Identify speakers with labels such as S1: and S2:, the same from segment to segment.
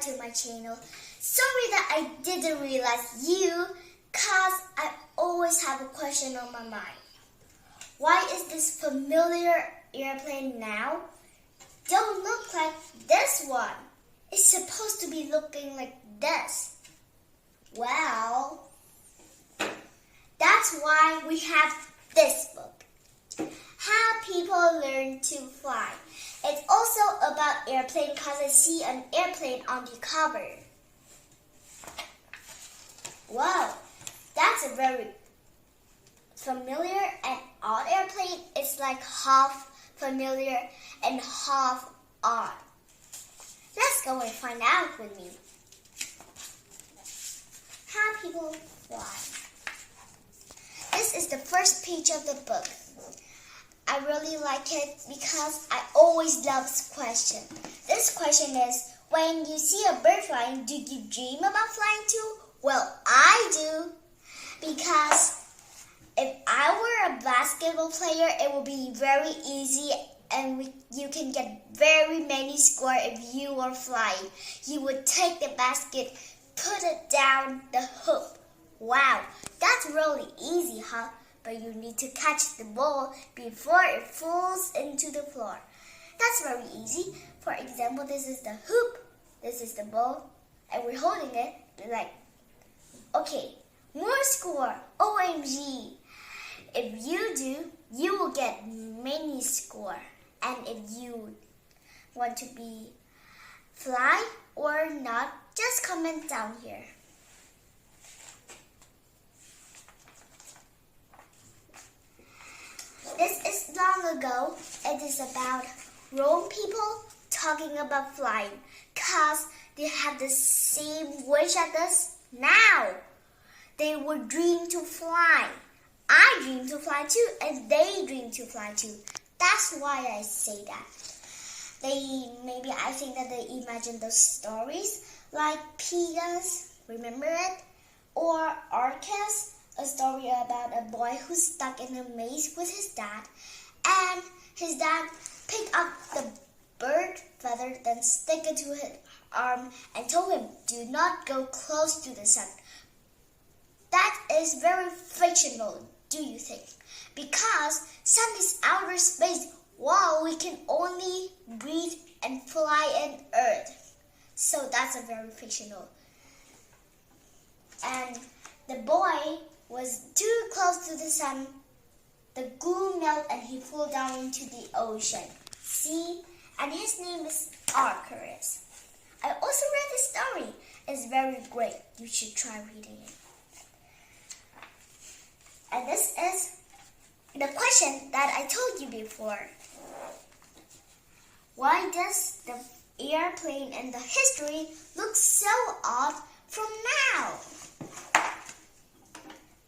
S1: to my channel. Sorry that I didn't realize you, cause I always have a question on my mind. Why is this familiar airplane now don't look like this one? It's supposed to be looking like this. Well, that's why we have this book. How people learn to fly. It's also about airplane because I see an airplane on the cover. Wow, that's a very familiar and odd airplane. It's like half familiar and half odd. Let's go and find out with me. How people fly. This is the first page of the book. I really like it because I always love this question. This question is, when you see a bird flying, do you dream about flying too? Well, I do. Because if I were a basketball player, it would be very easy and you can get very many scores if you were flying. You would take the basket, put it down the hoop. Wow, that's really easy, huh? But you need to catch the ball before it falls into the floor. That's very easy. For example, this is the hoop, this is the ball, and we're holding it like, okay, more score, OMG. If you do, you will get many score. And if you want to be fly or not, just comment down here. This is long ago. It is about Rome people talking about flying because they have the same wish as us now. They would dream to fly. I dream to fly too, and they dream to fly too. That's why I say that. I think that they imagine those stories like Pegasus, remember it? Or Arcus, a story about a boy who's stuck in a maze with his dad, and his dad picked up the bird feather, then stick it to his arm and told him, do not go close to the sun. That is very fictional, do you think? Because sun is outer space while we can only breathe and fly in earth. So that's a very fictional. And the boy was too close to the sun. The glue melted and he flew down into the ocean. See? And his name is Arcturus. I also read the story. It's very great. You should try reading it. And this is the question that I told you before. Why does the airplane in the history look so odd from now?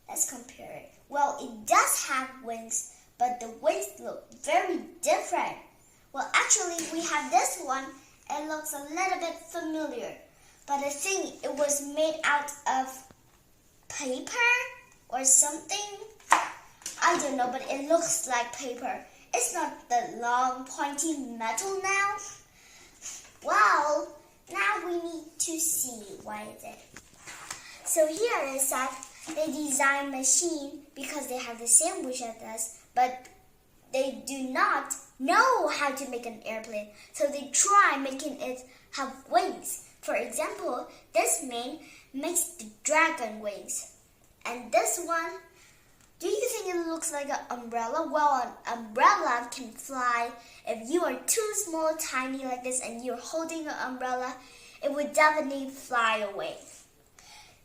S1: Let's compare it. Well, it does have wings, but the wings look very different. Well, actually, we have this one. It looks a little bit familiar, but I think it was made out of paper or something. I don't know, but it looks like paper. It's not the long, pointy metal now. Well, now we need to see why is it. So here is that they design machine because they have the same wish as us, but they do not know how to make an airplane. So they try making it have wings. For example, this man makes the dragon wings. And this one, do you think it looks like an umbrella? Well, an umbrella can fly. If you are too small, tiny like this, and you're holding an umbrella, it would definitely fly away.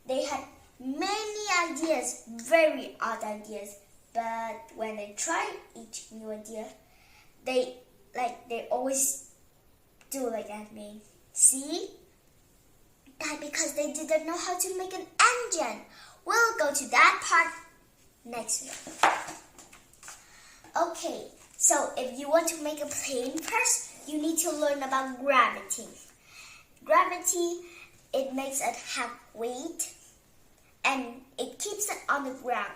S1: They had many ideas, very odd ideas, but when they try each new idea, they always do like that. See? That because they didn't know how to make an engine. We'll go to that part next week. Okay, so if you want to make a plane first, you need to learn about gravity. Gravity, it makes it have weight and it keeps it on the ground.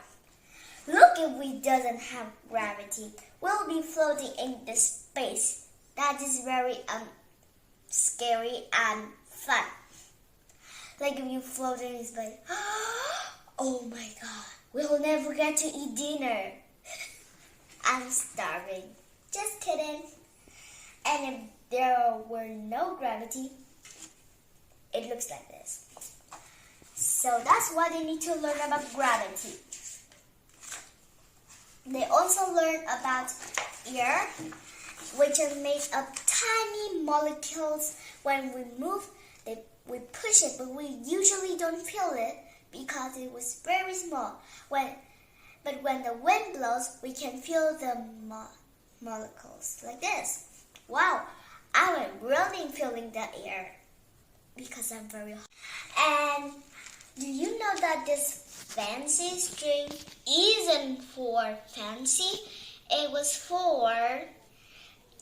S1: Look, if we doesn't have gravity, we'll be floating in the space. That is very scary and fun. Like if you float in space. Oh my god, we'll never get to eat dinner. I'm starving. Just kidding. And if there were no gravity, it looks like this. So that's why they need to learn about gravity. They also learn about air, which are made of tiny molecules. When we move, we push it, but we usually don't feel it because it was very small. But when the wind blows, we can feel the molecules like this. Wow, I am really feeling the air because I'm very hot. And do you know that this fancy string isn't for fancy? It was for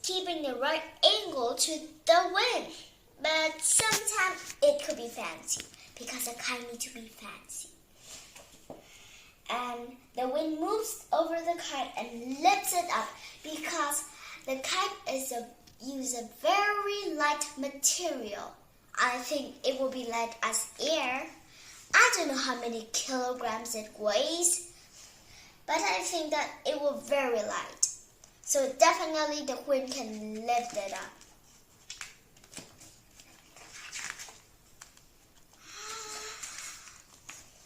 S1: keeping the right angle to the wind. But sometimes it could be fancy because a kite needs to be fancy. And the wind moves over the kite and lifts it up because the kite uses a very light material. I think it will be light as air. I don't know how many kilograms it weighs, but I think that it will be very light. So definitely the wind can lift it up.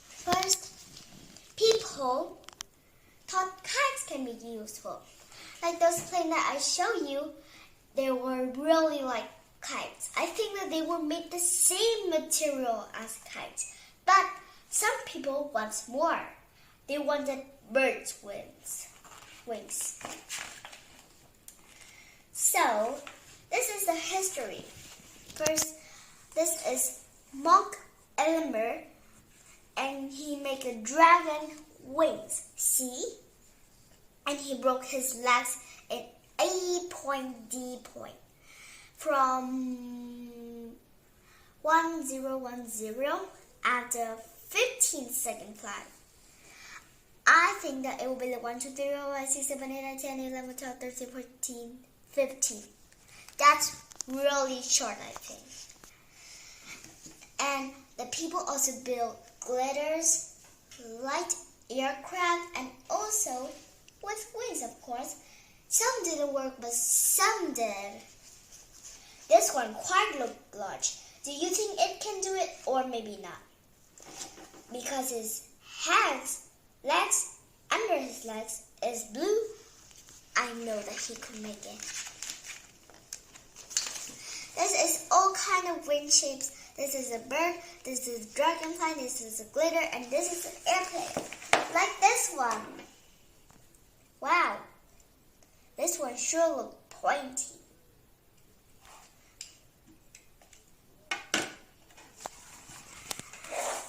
S1: First, people thought kites can be useful. Like those planes that I show you, they were really like kites. I think that they were made the same material as kites. But some people want more. They wanted birds' wings. So, this is the history. First, this is Monk Elmer, and he made a dragon wings. See? And he broke his legs in A point D point from 1010 at the 15-second flight. I think that it will be the 1, 2, 3, 4, 5, 6, 7, 8, 9, 10, 11, 12, 13, 14, 15. That's really short, I think. And the people also built glitters, light aircraft, and also with wings, of course. Some didn't work, but some did. This one quite looked large. Do you think it can do it, or maybe not? Because his legs, under his legs is blue, I know that he could make it. This is all kind of wing shapes. This is a bird, this is a dragonfly, this is a glitter, and this is an airplane. Like this one. Wow. This one sure looks pointy.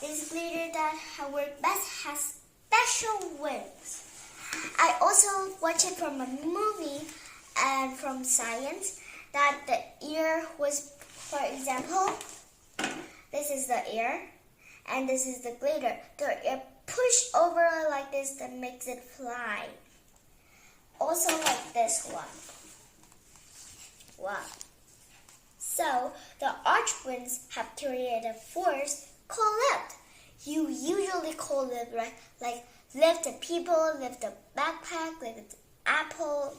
S1: This glitter that works best has special wings. I also watched it from a movie and from science that the ear was, for example, this is the ear and this is the glitter. The ear push over like this that makes it fly. Also like this one. Wow. So the arch wings have created a force called lift. You usually call lift, right? Like lift the people, lift the backpack, lift the apple.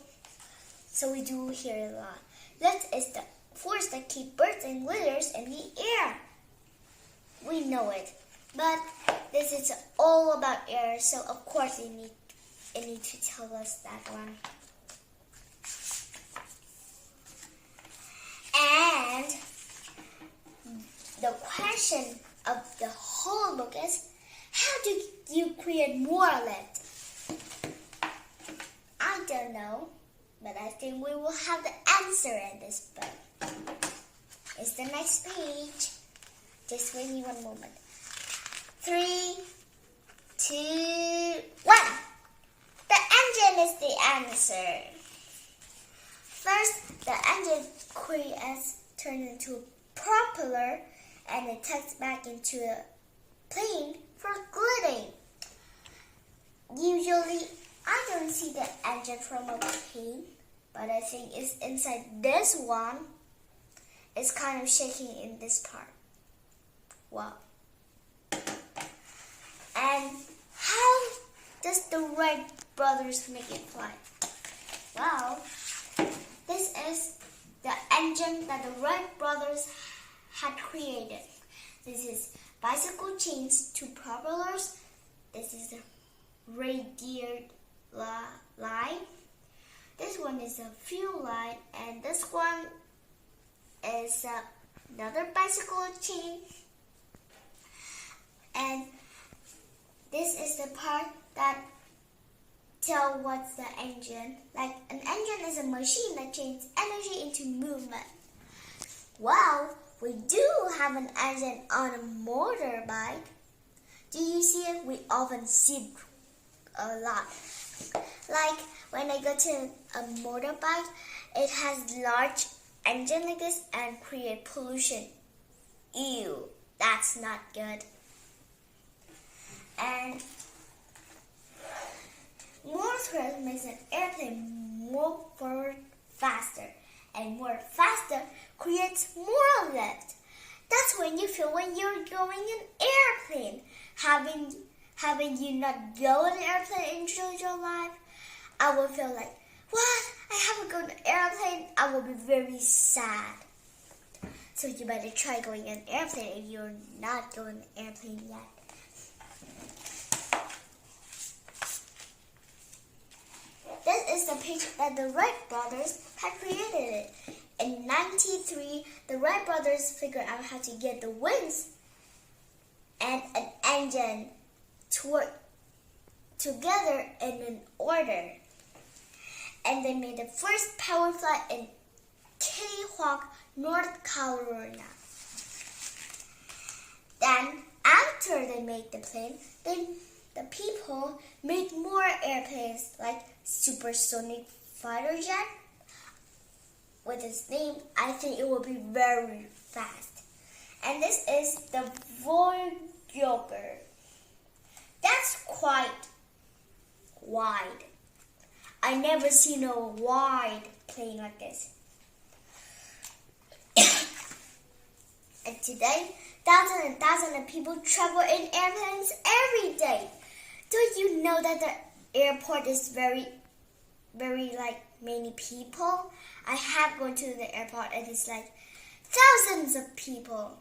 S1: So we do hear a lot. Lift is the force that keeps birds and glitters in the air. We know it. But this is all about air, so of course it need to tell us that one. And the question of the whole book is, how do you create more lift? I don't know, but I think we will have the answer in this book. It's the next page. Just wait me one moment. 3, 2, 1. The engine is the answer. First, the engine turns into a propeller and it takes back into a plane for gliding. Usually, I don't see the engine from a plane, but I think it's inside this one. It's kind of shaking in this part. Wow, And how does the Wright brothers make it fly? Well, this is the engine that the Wright brothers had created. This is bicycle chains, 2 propellers. This is a radiator line. This one is a fuel line, and this one is another bicycle chain. And this is the part that tell what's the engine. Like an engine is a machine that changes energy into movement. Well, we do have an engine on a motorbike. Do you see it? We often see it a lot. Like when I go to a motorbike, it has large engine like this and create pollution. Ew, that's not good. And more thrust makes an airplane move forward faster, and more faster creates more lift. That's when you feel when you're going in airplane. Having you not go in an airplane in your life, I will feel like, what? I haven't gone in an airplane. I will be very sad. So you better try going in an airplane if you're not going in an airplane yet. This is the picture that the Wright brothers had created. In 1993, the Wright brothers figured out how to get the wings and an engine to work together in an order. And they made the first power flight in Kitty Hawk, North Carolina. Then, after they made the plane, the people made more airplanes like supersonic fighter jet. With its name, I think it will be very fast. And this is the Voyager. That's quite wide. I never seen a wide plane like this. And today, thousands and thousands of people travel in airplanes every day. Don't you know that the airport is very like many people? I have gone to the airport and it's like thousands of people.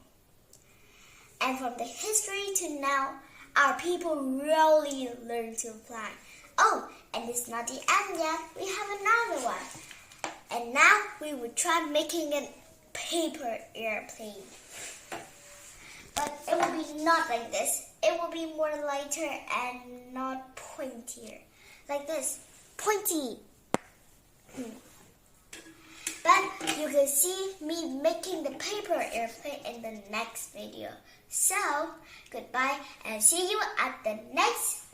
S1: And from the history to now, our people really learn to fly. Oh, and it's not the end yet. We have another one. And now we will try making a paper airplane. But it will be not like this. It will be more lighter and not pointier. Like this. Pointy. But you can see me making the paper airplane in the next video. So, goodbye and see you at the next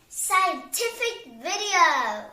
S1: scientific video.